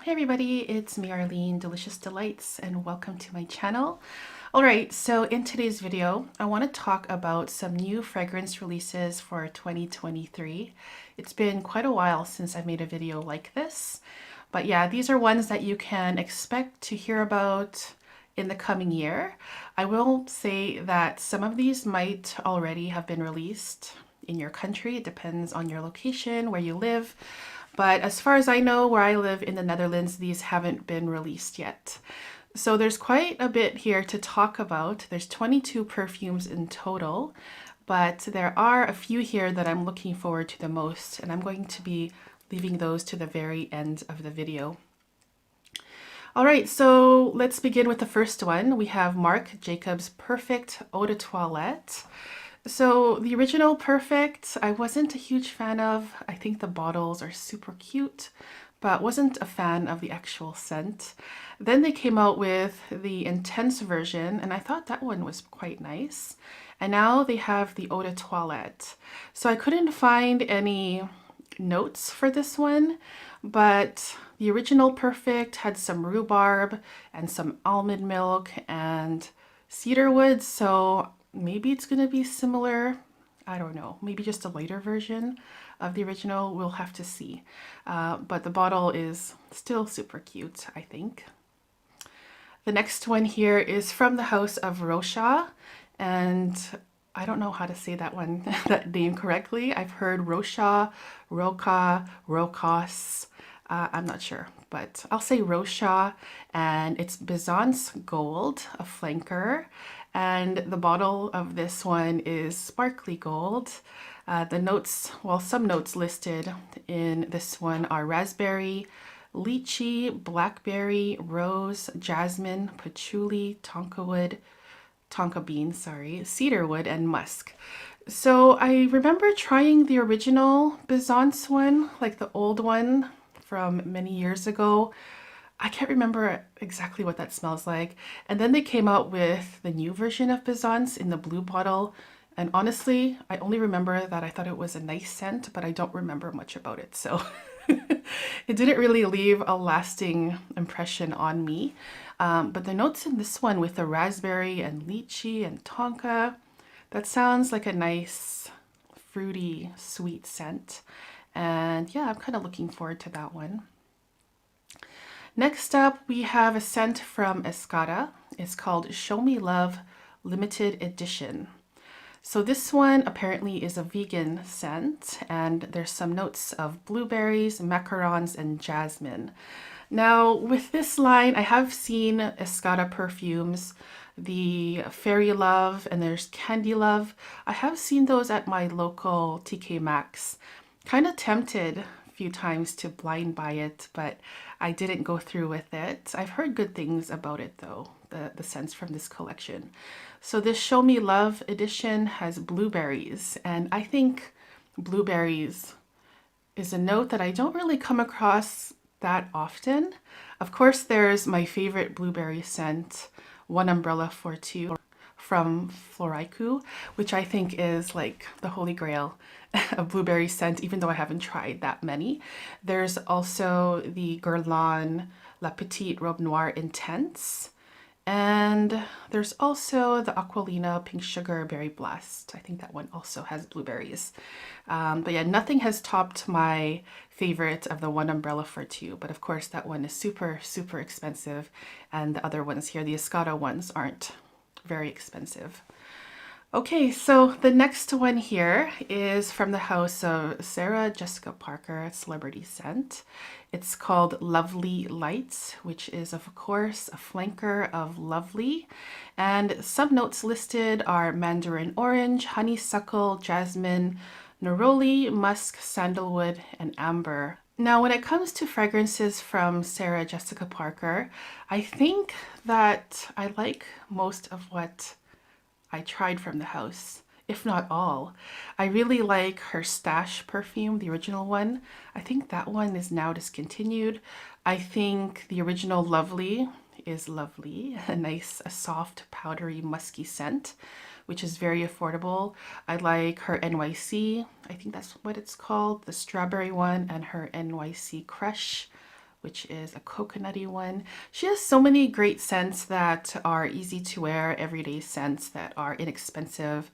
Hey everybody, it's me Arlene, Delicious Delights, and welcome to my channel. Alright, so in today's video, I want to talk about some new fragrance releases for 2023. It's been quite a while since I made a video like this, but yeah, these are ones that you can expect to hear about in the coming year. I will say that some of these might already have been released in your country. It depends on your location, where you live. But as far as I know, where I live in the Netherlands, these haven't been released yet. So there's quite a bit here to talk about. There's 22 perfumes in total, but there are a few here that I'm looking forward to the most, and I'm going to be leaving those to the very end of the video. All right, so let's begin with the first one. We have Marc Jacobs Perfect Eau de Toilette. So the original Perfect, I wasn't a huge fan of. I think the bottles are super cute, but wasn't a fan of the actual scent. Then they came out with the Intense version, and I thought that one was quite nice. And now they have the Eau de Toilette. So I couldn't find any notes for this one, but the original Perfect had some rhubarb and some almond milk and cedarwood, so maybe it's going to be similar. I don't know, maybe just a lighter version of the original. We'll have to see. But the bottle is still super cute, I think. The next one here is from the house of Rochas, and I don't know how to say that one, that name correctly. I've heard Rochas, Roca, Rochas. I'm not sure, but I'll say Rochas, and it's Byzance Gold, a flanker. And the bottle of this one is sparkly gold. The notes, well, some notes listed in this one are raspberry, lychee, blackberry, rose, jasmine, patchouli, tonka bean, sorry, cedarwood, and musk. So I remember trying the original Byzance one, like the old one from many years ago. I can't remember exactly what that smells like. And then they came out with the new version of Byzance in the blue bottle. And honestly, I only remember that I thought it was a nice scent, but I don't remember much about it. So it didn't really leave a lasting impression on me. But the notes in this one with the raspberry and lychee and tonka, that sounds like a nice, fruity, sweet scent. And yeah, I'm kind of looking forward to that one. Next up, we have a scent from Escada. It's called Show Me Love Limited Edition. So this one apparently is a vegan scent, and there's some notes of blueberries, macarons, and jasmine. Now, with this line, I have seen Escada perfumes, the Fairy Love, and there's Candy Love. I have seen those at my local TK Maxx. Kind of tempted a few times to blind buy it, but I didn't go through with it. I've heard good things about it though, the scents from this collection. So this Show Me Love edition has blueberries, and I think blueberries is a note that I don't really come across that often. Of course, there's my favorite blueberry scent, One Umbrella for Two from Floricu, which I think is like the holy grail of blueberry scent, even though I haven't tried that many. There's also the Guerlain La Petite Robe Noire Intense, and there's also the Aquilina Pink Sugar Berry Blast. I think that one also has blueberries. But yeah, nothing has topped my favorite of the One Umbrella for Two, but of course that one is super, super expensive, and the other ones here, the Escada ones, aren't very expensive. Okay, so the next one here is from the house of Sarah Jessica Parker, celebrity scent. It's called Lovely Lights, which is of course a flanker of Lovely. And some notes listed are mandarin orange, honeysuckle, jasmine, neroli, musk, sandalwood, and amber. Now, when it comes to fragrances from Sarah Jessica Parker, I think that I like most of what I tried from the house, if not all. I really like her Stash perfume, the original one. I think that one is now discontinued. I think the original Lovely is lovely, a soft, powdery, musky scent, which is very affordable. I like her NYC, I think that's what it's called, the strawberry one, and her NYC Crush, which is a coconutty one. She has so many great scents that are easy to wear, everyday scents that are inexpensive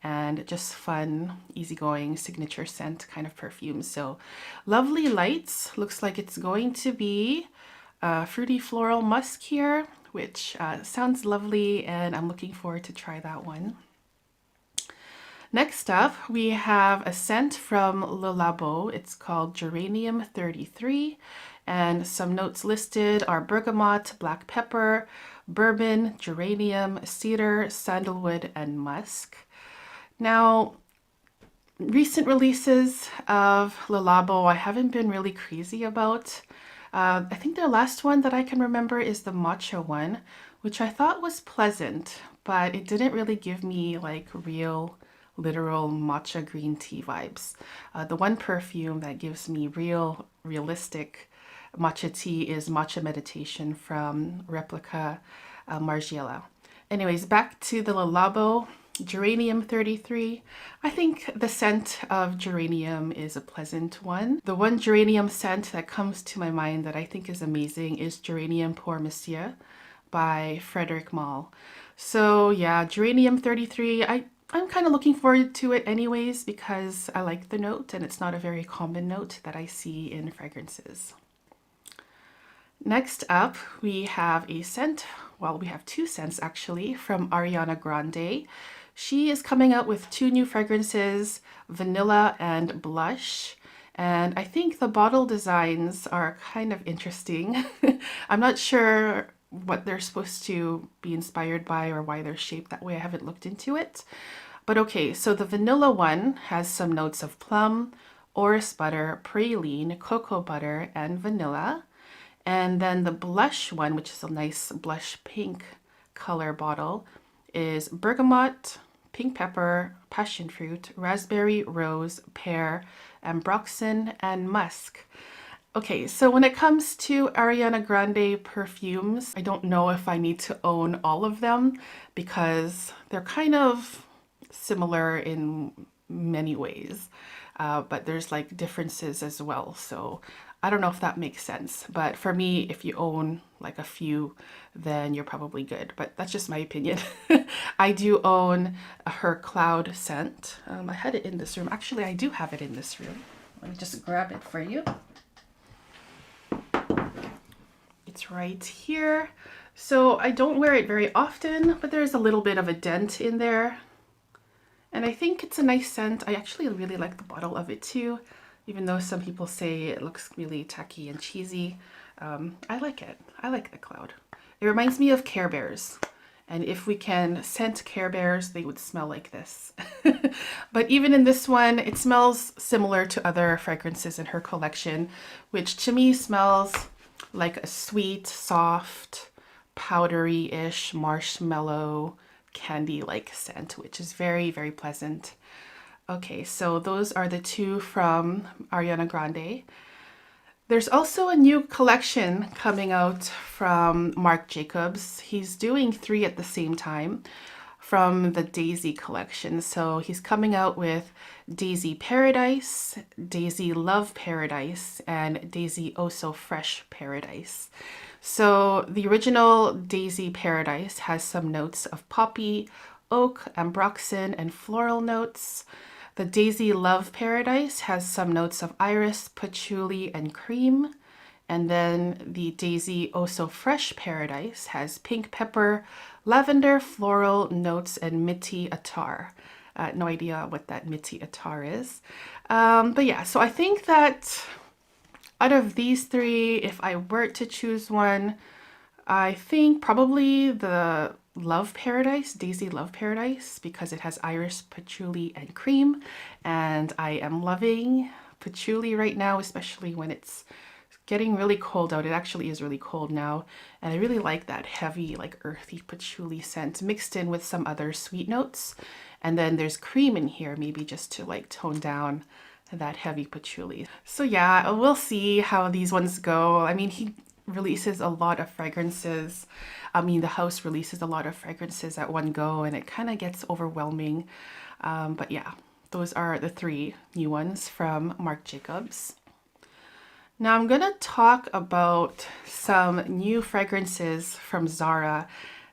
and just fun, easygoing signature scent kind of perfume. So Lovely Lights looks like it's going to be fruity floral musk here, which sounds lovely, and I'm looking forward to try that one. Next up, we have a scent from Le Labo. It's called Geranium 33, and some notes listed are bergamot, black pepper, bourbon, geranium, cedar, sandalwood, and musk. Now, recent releases of Le Labo I haven't been really crazy about. I think their last one that I can remember is the matcha one, which I thought was pleasant, but it didn't really give me like real literal matcha green tea vibes. The one perfume that gives me realistic matcha tea is Matcha Meditation from Replica Margiela. Anyways, back to the Le Labo Geranium 33. I think the scent of geranium is a pleasant one. The one geranium scent that comes to my mind that I think is amazing is Geranium pour Monsieur by Frederic Malle. So yeah, Geranium 33, I'm kind of looking forward to it anyways because I like the note and it's not a very common note that I see in fragrances. Next up, we have a scent, well, we have two scents actually, from Ariana Grande. She is coming out with two new fragrances, Vanilla and Blush. And I think the bottle designs are kind of interesting. I'm not sure what they're supposed to be inspired by or why they're shaped that way. I haven't looked into it. But okay, so the vanilla one has some notes of plum, orris butter, praline, cocoa butter, and vanilla. And then the blush one, which is a nice blush pink color bottle, is bergamot, pink pepper, passion fruit, raspberry, rose, pear, ambroxan, and musk. Okay, so when it comes to Ariana Grande perfumes, I don't know if I need to own all of them because they're kind of similar in many ways, but there's like differences as well. So I don't know if that makes sense, but for me, if you own like a few, then you're probably good, but that's just my opinion. I do own her Cloud scent. I had it in this room. Actually, I do have it in this room. Let me just grab it for you. It's right here. So I don't wear it very often, but there's a little bit of a dent in there. And I think it's a nice scent. I actually really like the bottle of it too, even though some people say it looks really tacky and cheesy. I like it. I like the Cloud. It reminds me of Care Bears. And if we can scent Care Bears, they would smell like this. But even in this one, it smells similar to other fragrances in her collection, which to me smells like a sweet, soft, powdery-ish marshmallow candy-like scent, which is very, very pleasant. Okay, so those are the two from Ariana Grande. There's also a new collection coming out from Marc Jacobs. He's doing 3 at the same time from the Daisy collection. So he's coming out with Daisy Paradise, Daisy Love Paradise, and Daisy Oh So Fresh Paradise. So the original Daisy Paradise has some notes of poppy, oak, ambroxan, and floral notes. The Daisy Love Paradise has some notes of iris, patchouli, and cream. And then the Daisy Oh So Fresh Paradise has pink pepper, lavender, floral notes, and Miti Attar. No idea what that Miti Attar is. But yeah, so I think that out of these 3, if I were to choose one, I think probably the Love Paradise, Daisy Love Paradise, because it has iris, patchouli, and cream. And I am loving patchouli right now, especially when it's getting really cold out. It actually is really cold now. And I really like that heavy, like earthy patchouli scent mixed in with some other sweet notes. And then there's cream in here, maybe just to like tone down that heavy patchouli. So yeah, we'll see how these ones go. I mean, he releases a lot of fragrances. I mean, the house releases a lot of fragrances at one go and it kind of gets overwhelming. But yeah, those are the 3 new ones from Marc Jacobs. Now I'm gonna talk about some new fragrances from Zara.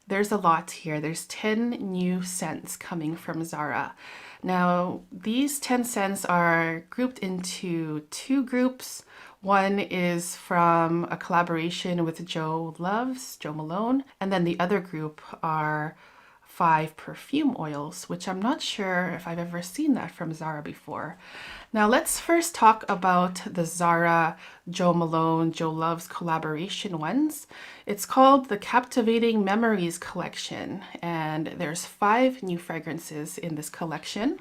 There's a lot here. There's 10 new scents coming from Zara. Now, these 10 scents are grouped into two groups. One is from a collaboration with Joe Malone, and then the other group are 5 perfume oils, which I'm not sure if I've ever seen that from Zara before. Now let's first talk about the Zara Joe Malone, Joe Loves collaboration ones. It's called the Captivating Memories collection, and there's 5 new fragrances in this collection.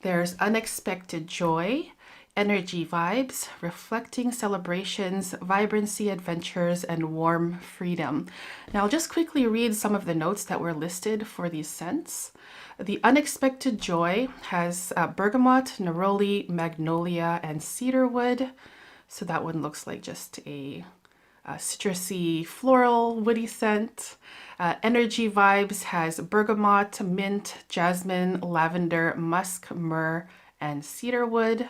There's Unexpected Joy, Energy Vibes, Reflecting Celebrations, Vibrancy Adventures, and Warm Freedom. Now I'll just quickly read some of the notes that were listed for these scents. The Unexpected Joy has bergamot, neroli, magnolia, and cedarwood. So that one looks like just a citrusy, floral, woody scent. Energy Vibes has bergamot, mint, jasmine, lavender, musk, myrrh, and cedarwood.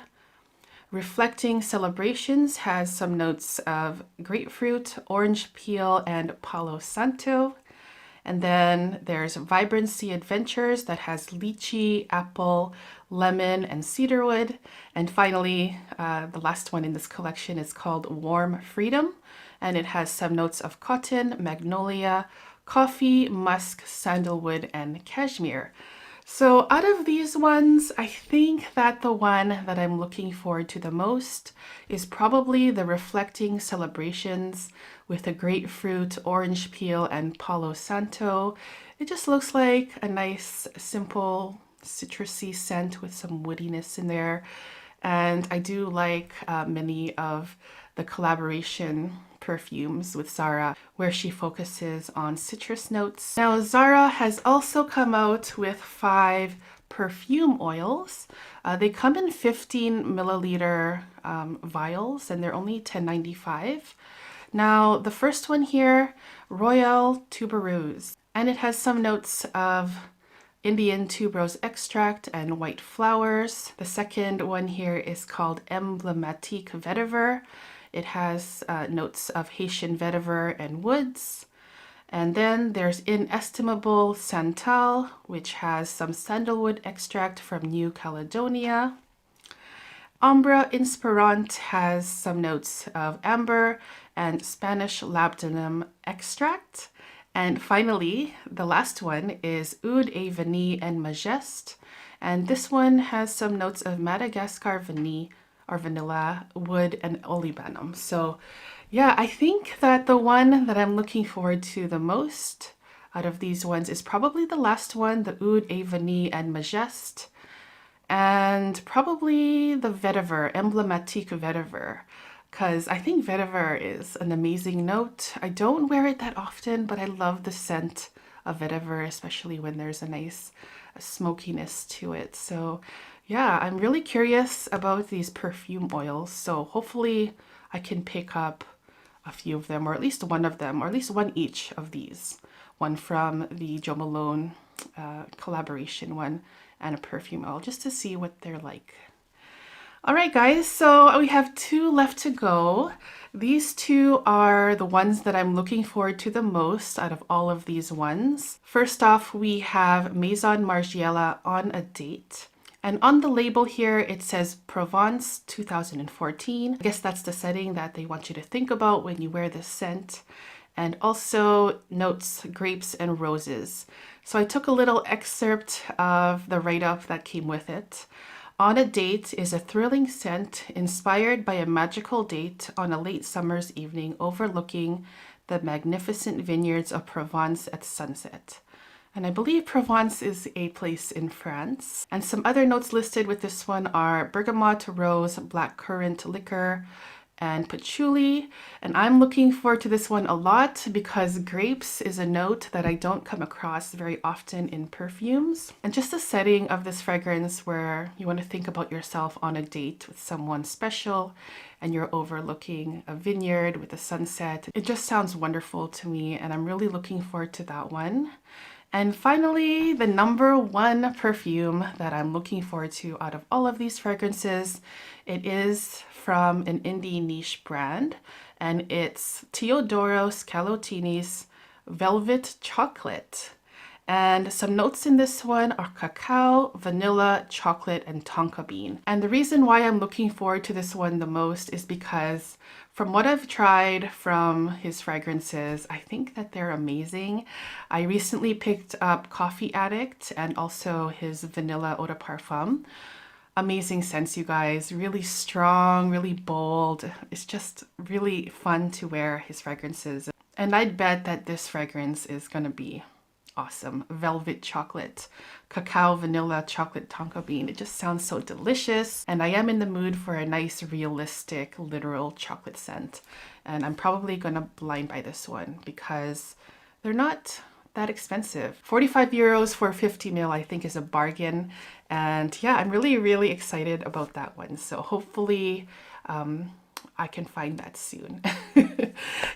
Reflecting Celebrations has some notes of grapefruit, orange peel, and Palo Santo. And then there's Vibrancy Adventures that has lychee, apple, lemon, and cedarwood. And finally, the last one in this collection is called Warm Freedom, and it has some notes of cotton, magnolia, coffee, musk, sandalwood, and cashmere. So out of these ones, I think that the one that I'm looking forward to the most is probably the Reflecting Celebrations with the grapefruit, orange peel, and Palo Santo. It just looks like a nice, simple, citrusy scent with some woodiness in there. And I do like many of the collaboration perfumes with Zara, where she focuses on citrus notes. Now, Zara has also come out with 5 perfume oils. They come in 15 milliliter vials, and they're only $10.95. Now, the first one here, Royale Tubereuse, and it has some notes of Indian tuberose extract and white flowers. The second one here is called Emblematique Vetiver. It has notes of Haitian vetiver and woods. And then there's Inestimable Santal, which has some sandalwood extract from New Caledonia. Ambre Inspirant has some notes of amber and Spanish labdanum extract. And finally, the last one is Oud et Vanille and Majeste. And this one has some notes of Madagascar vanille or vanilla, wood, and olibanum. So yeah, I think that the one that I'm looking forward to the most out of these ones is probably the last one, the Oud et Vanille and Majeste, and probably the Vetiver, Emblematique Vetiver, because I think Vetiver is an amazing note. I don't wear it that often, but I love the scent of Vetiver, especially when there's a nice smokiness to it. So yeah, I'm really curious about these perfume oils. So hopefully I can pick up a few of them, or at least one of them, or at least one each of these. One from the Joe Malone collaboration one, and a perfume oil, just to see what they're like. All right, guys, so we have 2 left to go. These 2 are the ones that I'm looking forward to the most out of all of these ones. First off, we have Maison Margiela On a Date. And on the label here, it says Provence 2014. I guess that's the setting that they want you to think about when you wear this scent. And also notes grapes and roses. So I took a little excerpt of the write-up that came with it. On a Date is a thrilling scent inspired by a magical date on a late summer's evening overlooking the magnificent vineyards of Provence at sunset. And I believe Provence is a place in France. And some other notes listed with this one are bergamot, rose, blackcurrant liquor, and patchouli. And I'm looking forward to this one a lot because grapes is a note that I don't come across very often in perfumes. And just the setting of this fragrance where you want to think about yourself on a date with someone special and you're overlooking a vineyard with a sunset. It just sounds wonderful to me, and I'm really looking forward to that one. And finally, the number 1 perfume that I'm looking forward to out of all of these fragrances, it is from an indie niche brand, and it's Theodoros Kalotinis Velvet Chocolate. And some notes in this one are cacao, vanilla, chocolate, and tonka bean. And the reason why I'm looking forward to this one the most is because from what I've tried from his fragrances, I think that they're amazing. I recently picked up Coffee Addict and also his Vanilla Eau de Parfum. Amazing scents, you guys. Really strong, really bold. It's just really fun to wear his fragrances. And I'd bet that this fragrance is gonna be awesome. Velvet chocolate, cacao, vanilla, chocolate, tonka bean. It just sounds so delicious. And I am in the mood for a nice, realistic, literal chocolate scent. And I'm probably gonna blind buy this one because they're not that expensive. 45 euros for 50 ml I think is a bargain. And yeah, I'm really, really excited about that one. So hopefully I can find that soon.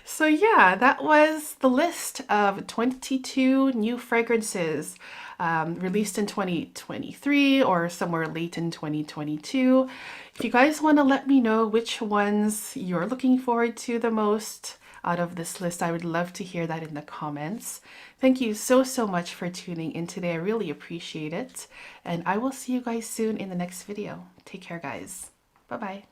So yeah, that was the list of 22 new fragrances released in 2023 or somewhere late in 2022. If you guys want to let me know which ones you're looking forward to the most out of this list, I would love to hear that in the comments. Thank you so, so much for tuning in today. I really appreciate it. And I will see you guys soon in the next video. Take care, guys. Bye-bye.